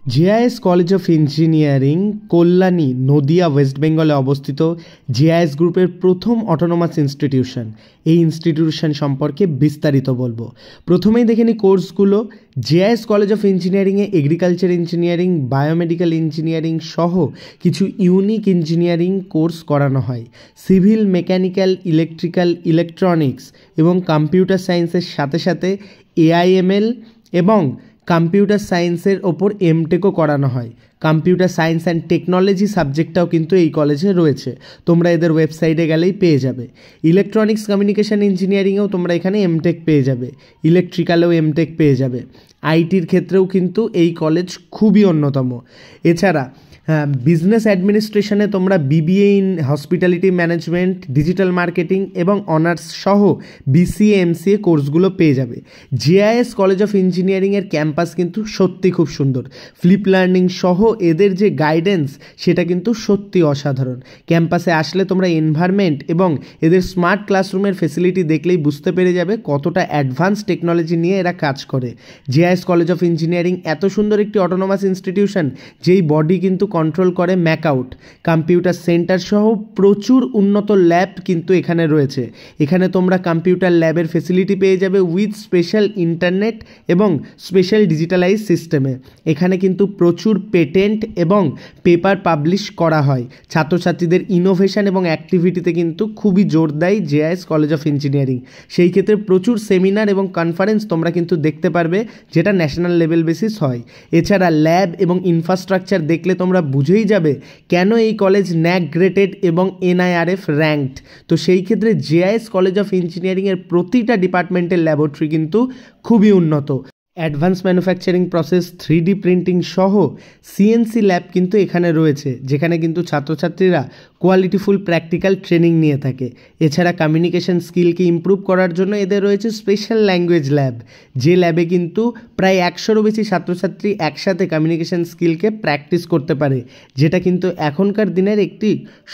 JIS college of engineering Kalyani Nadia West বেঙ্গলে অবস্থিত JIS গ্রুপের প্রথম অটোনোমাস ইনস্টিটিউশন। এই ইনস্টিটিউশন সম্পর্কে বিস্তারিত বলবো। প্রথমেই দেখে নিই কোর্সগুলো। জেআইএস কলেজ অফ ইঞ্জিনিয়ারিংয়ে এগ্রিকালচার ইঞ্জিনিয়ারিং, বায়োমেডিক্যাল ইঞ্জিনিয়ারিং সহ কিছু ইউনিক ইঞ্জিনিয়ারিং কোর্স করানো হয়। সিভিল, মেকানিক্যাল, ইলেকট্রিক্যাল, ইলেকট্রনিক্স এবং কম্পিউটার সায়েন্সের সাথে সাথে এআইএমএল এবং কম্পিউটার সায়েন্সের ওপর এমটেকও করানো হয়। কম্পিউটার সায়েন্স অ্যান্ড টেকনোলজি সাবজেক্টটাও কিন্তু এই কলেজে রয়েছে, তোমরা এদের ওয়েবসাইটে গেলেই পেয়ে যাবে। ইলেকট্রনিক্স কমিউনিকেশন ইঞ্জিনিয়ারিংয়েও তোমরা এখানে এমটেক পেয়ে যাবে, ইলেকট্রিক্যালেও এমটেক পেয়ে যাবে। আইটির ক্ষেত্রেও কিন্তু এই কলেজ খুবই অন্যতম। এছাড়া বিজনেস অ্যাডমিনিস্ট্রেশনে তোমরা BBA in hospitality management, digital marketing এবং অনার্স সহ বিসিএ, এমসিএ কোর্সগুলো পেয়ে যাবে। জেআইএস কলেজ অফ ইঞ্জিনিয়ারিংয়ের ক্যাম্পাস কিন্তু সত্যি খুব সুন্দর। ফ্লিপ লার্নিং সহ এদের যে গাইডেন্স সেটা কিন্তু সত্যি অসাধারণ। ক্যাম্পাসে আসলে তোমরা এনভায়রনমেন্ট এবং এদের স্মার্ট ক্লাসরুমের ফেসিলিটি দেখলেই বুঝতে পেরে যাবে কতটা অ্যাডভান্স টেকনোলজি নিয়ে এরা কাজ করে। জেআইএস কলেজ অফ ইঞ্জিনিয়ারিং এত সুন্দর একটি অটোনোমাস ইনস্টিটিউশন যেই বডি কিন্তু কন্ট্রোল করে ম্যাকআউট, কম্পিউটার সেন্টার সহ প্রচুর উন্নত ল্যাব কিন্তু এখানে রয়েছে। এখানে তোমরা কম্পিউটার ল্যাবের ফেসিলিটি পেয়ে যাবে উইথ স্পেশাল ইন্টারনেট এবং স্পেশাল ডিজিটালাইজ সিস্টেমে। এখানে কিন্তু প্রচুর পেটেন্ট এবং পেপার পাবলিশ করা হয়। ছাত্রছাত্রীদের ইনোভেশন এবং অ্যাক্টিভিটিতে কিন্তু খুবই জোর দেয় জেআইএস কলেজ অফ ইঞ্জিনিয়ারিং। সেই ক্ষেত্রে প্রচুর সেমিনার এবং কনফারেন্স তোমরা কিন্তু দেখতে পারবে, যেটা ন্যাশনাল লেভেল বেসিস হয়। এছাড়া ল্যাব এবং ইনফ্রাস্ট্রাকচার দেখলে তোমরা বুঝেই যাবে কেন এই কলেজ ন্যাক গ্রেডেড এবং এনআইআরএফ র্যাঙ্কড। তো সেই ক্ষেত্রে জেআইএস কলেজ অফ ইঞ্জিনিয়ারিংয়ের প্রতিটা ডিপার্টমেন্টের ল্যাবরেটরি কিন্তু খুবই উন্নত। Advance manufacturing process, 3D printing সহ সিএনসি ল্যাব কিন্তু এখানে রয়েছে, যেখানে কিন্তু ছাত্রছাত্রীরা কোয়ালিটিফুল প্র্যাকটিক্যাল ট্রেনিং নিয়ে থাকে। এছাড়া কমিউনিকেশন স্কিলকে ইমপ্রুভ করার জন্য এদের রয়েছে স্পেশাল ল্যাঙ্গুয়েজ ল্যাব, যে ল্যাবে কিন্তু প্রায় 100-রও বেশি ছাত্রছাত্রী একসাথে কমিউনিকেশন স্কিলকে প্র্যাকটিস করতে পারে, যেটা কিন্তু এখনকার দিনের একটি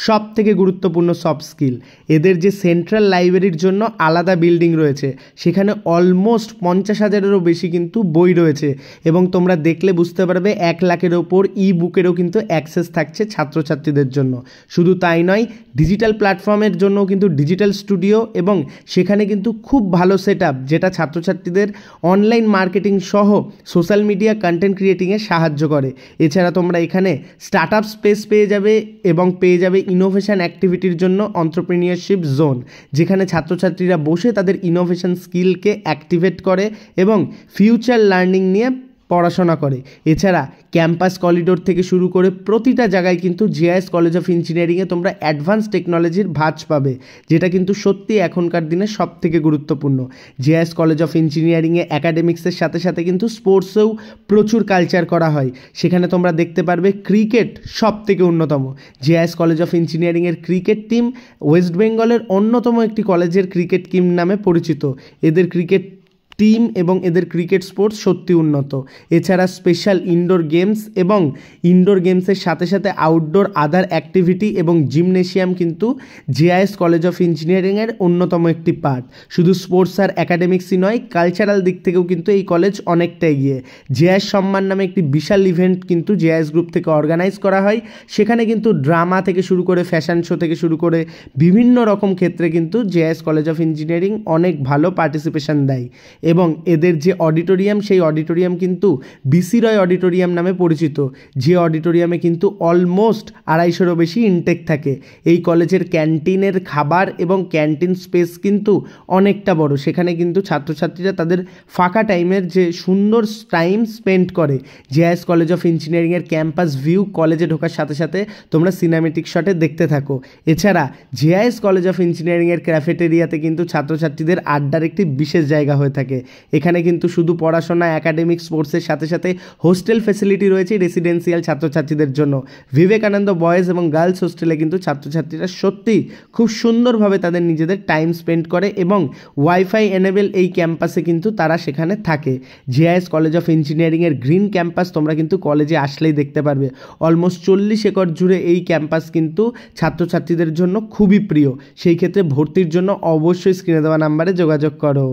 সব থেকে গুরুত্বপূর্ণ সফট স্কিল। এদের যে সেন্ট্রাল লাইব্রেরির জন্য আলাদা বিল্ডিং রয়েছে, সেখানে অলমোস্ট 50,000-এরও বেশি কিন্তু বই রয়েছে এবং তোমরা দেখলে বুঝতে পারবে 1 লাখের ওপর ই বুকেরও কিন্তু অ্যাক্সেস থাকছে ছাত্রছাত্রীদের জন্য। শুধু তাই নয়, ডিজিটাল প্ল্যাটফর্মের জন্য কিন্তু ডিজিটাল স্টুডিও এবং সেখানে কিন্তু খুব ভালো সেটআপ, যেটা ছাত্রছাত্রীদের অনলাইন মার্কেটিং সহ সোশ্যাল মিডিয়া কন্টেন্ট ক্রিয়েটিংয়ে সাহায্য করে। এছাড়া তোমরা এখানে স্টার্টআপ স্পেস পেয়ে যাবে এবং পেয়ে যাবে ইনোভেশন অ্যাক্টিভিটির জন্য এন্টারপ্রেনিউরশিপ জোন, যেখানে ছাত্রছাত্রীরা বসে তাদের ইনোভেশন স্কিলকে অ্যাক্টিভেট করে এবং ফিউচার লার্নিং নিয়ে পড়াশোনা করে। এছাড়া ক্যাম্পাস করিডোর থেকে শুরু করে প্রতিটা জায়গায় কিন্তু জেআইএস কলেজ অফ ইঞ্জিনিয়ারিংয়ে তোমরা অ্যাডভান্স টেকনোলজির ভাঁজ পাবে, যেটা কিন্তু সত্যি এখনকার দিনে সব থেকে গুরুত্বপূর্ণ। জেআইএস কলেজ অফ ইঞ্জিনিয়ারিংয়ে অ্যাকাডেমিক্সের সাথে সাথে কিন্তু স্পোর্টসেও প্রচুর কালচার করা হয়। সেখানে তোমরা দেখতে পারবে ক্রিকেট সব থেকে অন্যতম। জেআইএস কলেজ অফ ইঞ্জিনিয়ারিংয়ের ক্রিকেট টিম ওয়েস্ট বেঙ্গলের অন্যতম একটি কলেজের ক্রিকেট টিম নামে পরিচিত। এদের ক্রিকেট টিম এবং এদের ক্রিকেট স্পোর্টস সত্যি উন্নত। এছাড়া স্পেশাল ইনডোর গেমস এবং ইনডোর গেমসের সাথে সাথে আউটডোর আদার অ্যাক্টিভিটি এবং জিমনেশিয়াম কিন্তু জেআইএস কলেজ অফ ইঞ্জিনিয়ারিংয়ের অন্যতম একটি পার্ট। শুধু স্পোর্টস আর অ্যাকাডেমিক্সই নয়, কালচারাল দিক থেকেও কিন্তু এই কলেজ অনেকটা এগিয়ে। জেআইএস সম্মান নামে একটি বিশাল ইভেন্ট কিন্তু জেআইএস গ্রুপ থেকে অর্গানাইজ করা হয়। সেখানে কিন্তু ড্রামা থেকে শুরু করে ফ্যাশন শো থেকে শুরু করে বিভিন্ন রকম ক্ষেত্রে কিন্তু জেআইএস কলেজ অফ ইঞ্জিনিয়ারিং অনেক ভালো পার্টিসিপেশন দেয়। এবং এদের যে অডিটোরিয়াম, সেই অডিটোরিয়াম কিন্তু বিসি রয় অডিটোরিয়াম নামে পরিচিত, যে অডিটোরিয়ামে কিন্তু অলমোস্ট 250-রও বেশি ইনটেক থাকে। এই কলেজের ক্যান্টিনের খাবার এবং ক্যান্টিন স্পেস কিন্তু অনেকটা বড়। সেখানে কিন্তু ছাত্রছাত্রীরা তাদের ফাঁকা টাইমের যে সুন্দর টাইম স্পেন্ড করে। জেআইএস কলেজ অফ ইঞ্জিনিয়ারিংয়ের ক্যাম্পাস ভিউ কলেজে ঢোকার সাথে সাথে তোমরা সিনেমেটিক শটে দেখতে থাকো। এছাড়া জেআইএস কলেজ অফ ইঞ্জিনিয়ারিংয়ের ক্যাফেটেরিয়াতে কিন্তু ছাত্রছাত্রীদের আড্ডার একটি বিশেষ জায়গা হয়ে থাকে। এখানে কিন্তু শুধু পড়াশোনা, একাডেমিক, স্পোর্টসের সাথে সাথে হোস্টেল ফেসিলিটি রয়েছে রেসিডেন্সিয়াল ছাত্রছাত্রীদের জন্য। বিবেকানন্দ বয়েজ এবং গার্লস হোস্টেলে কিন্তু ছাত্রছাত্রীরা সত্যি খুব সুন্দরভাবে তাদের নিজেদের টাইম স্পেন্ড করে এবং ওয়াইফাই এনেবেল এই ক্যাম্পাসে কিন্তু তারা সেখানে থাকে। জেআইএস কলেজ অফ ইঞ্জিনিয়ারিংয়ের গ্রিন ক্যাম্পাস তোমরা কিন্তু কলেজে আসলেই দেখতে পারবে। অলমোস্ট 40 একর জুড়ে এই ক্যাম্পাস কিন্তু ছাত্রছাত্রীদের জন্য খুবই প্রিয়। সেই ক্ষেত্রে ভর্তির জন্য অবশ্যই স্ক্রিনে দেওয়া নাম্বারে যোগাযোগ করো।